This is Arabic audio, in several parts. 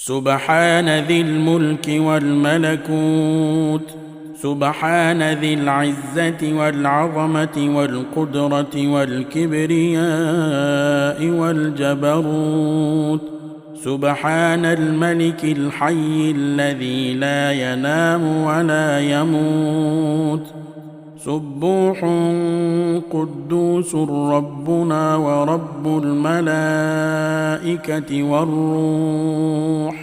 سبحان ذي الملك والملكوت، سبحان ذي العزة والعظمة والقدرة والكبرياء والجبروت، سبحان الملك الحي الذي لا ينام ولا يموت، سبوح قدوس ربنا ورب الملائكة والروح.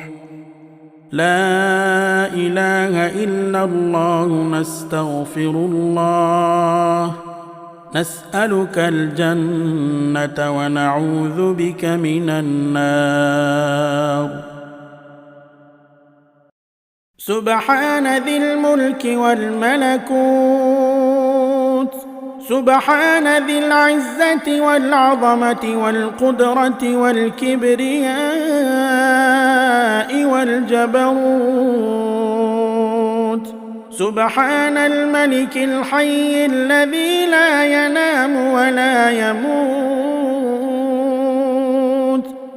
لا إله إلا الله. نستغفر الله، نسألك الجنة ونعوذ بك من النار. سبحان ذي الملك والملكوت، سبحان ذي العزة والعظمة والقدرة والكبرياء والجبروت، سبحان الملك الحي الذي لا ينام ولا يموت،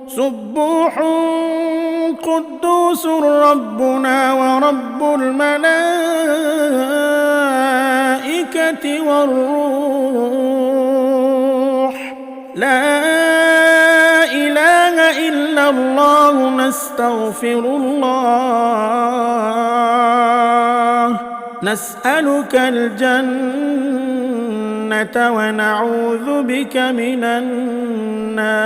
سبوح قدوس ربنا ورب الملائكة والروح. لا إله إلا الله. نستغفر الله، نسألك الجنة ونعوذ بك من النار.